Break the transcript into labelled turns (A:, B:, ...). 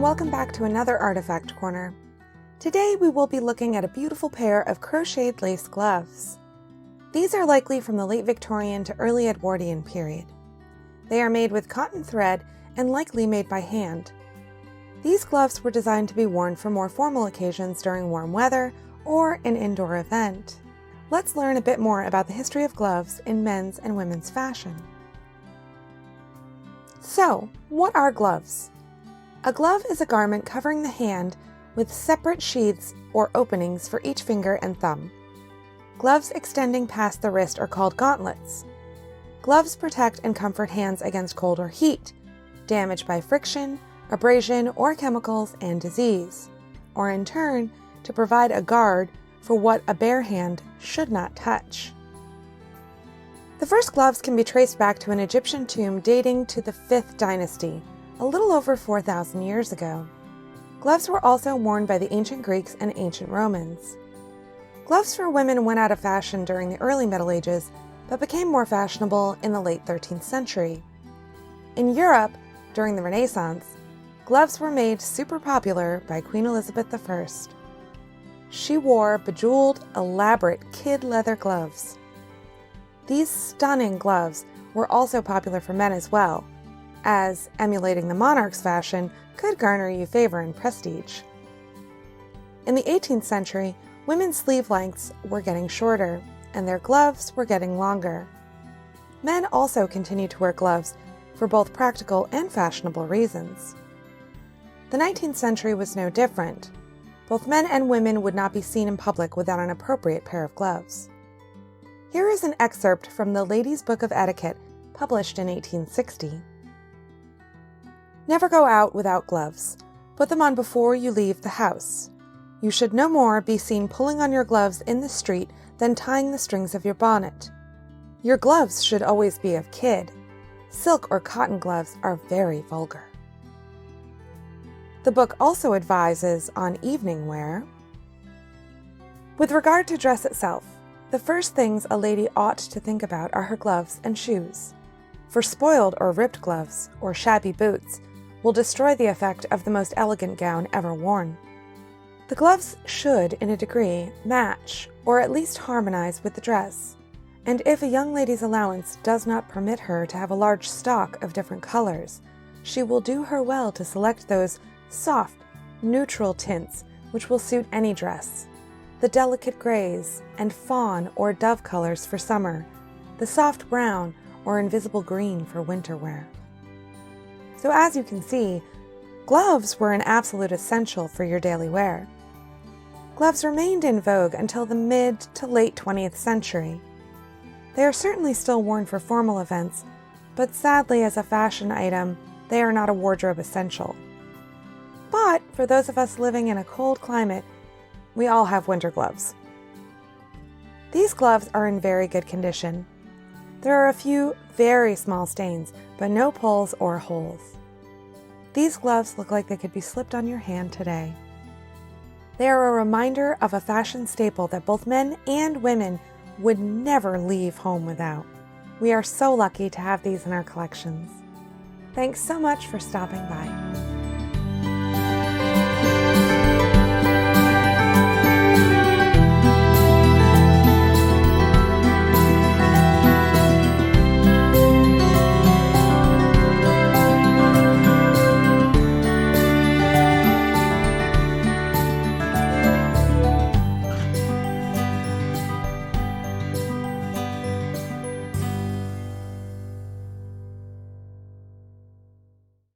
A: welcome back to another Artifact Corner. Today we will be looking at a beautiful pair of crocheted lace gloves. These are likely from the late Victorian to early Edwardian period. They are made with cotton thread and likely made by hand. These gloves were designed to be worn for more formal occasions during warm weather or an indoor event. Let's learn a bit more about the history of gloves in men's and women's fashion. So, what are gloves? A glove is a garment covering the hand with separate sheaths or openings for each finger and thumb. Gloves extending past the wrist are called gauntlets. Gloves protect and comfort hands against cold or heat, damage by friction, abrasion, or chemicals, and disease, or in turn, to provide a guard for what a bare hand should not touch. The first gloves can be traced back to an Egyptian tomb dating to the 5th dynasty, a little over 4,000 years ago. Gloves were also worn by the ancient Greeks and ancient Romans. Gloves for women went out of fashion during the early Middle Ages, but became more fashionable in the late 13th century. In Europe, during the Renaissance, gloves were made super popular by Queen Elizabeth I. She wore bejeweled, elaborate kid leather gloves. These stunning gloves were also popular for men as well, as emulating the monarch's fashion could garner you favor and prestige. In the 18th century, women's sleeve lengths were getting shorter, and their gloves were getting longer. Men also continued to wear gloves for both practical and fashionable reasons. The 19th century was no different. Both men and women would not be seen in public without an appropriate pair of gloves. Here is an excerpt from the Ladies' Book of Etiquette, published in 1860. Never go out without gloves. Put them on before you leave the house. You should no more be seen pulling on your gloves in the street than tying the strings of your bonnet. Your gloves should always be of kid. Silk or cotton gloves are very vulgar. The book also advises on evening wear. With regard to dress itself, the first things a lady ought to think about are her gloves and shoes. For spoiled or ripped gloves or shabby boots will destroy the effect of the most elegant gown ever worn. The gloves should, in a degree, match or at least harmonize with the dress, and if a young lady's allowance does not permit her to have a large stock of different colors, she will do her well to select those soft, neutral tints which will suit any dress, the delicate grays and fawn or dove colors for summer, the soft brown or invisible green for winter wear. So as you can see, gloves were an absolute essential for your daily wear. Gloves remained in vogue until the mid to late 20th century. They are certainly still worn for formal events, but sadly as a fashion item, they are not a wardrobe essential. But for those of us living in a cold climate, we all have winter gloves. These gloves are in very good condition. There are a few very small stains, but no pulls or holes. These gloves look like they could be slipped on your hand today. They are a reminder of a fashion staple that both men and women would never leave home without. We are so lucky to have these in our collections. Thanks so much for stopping by.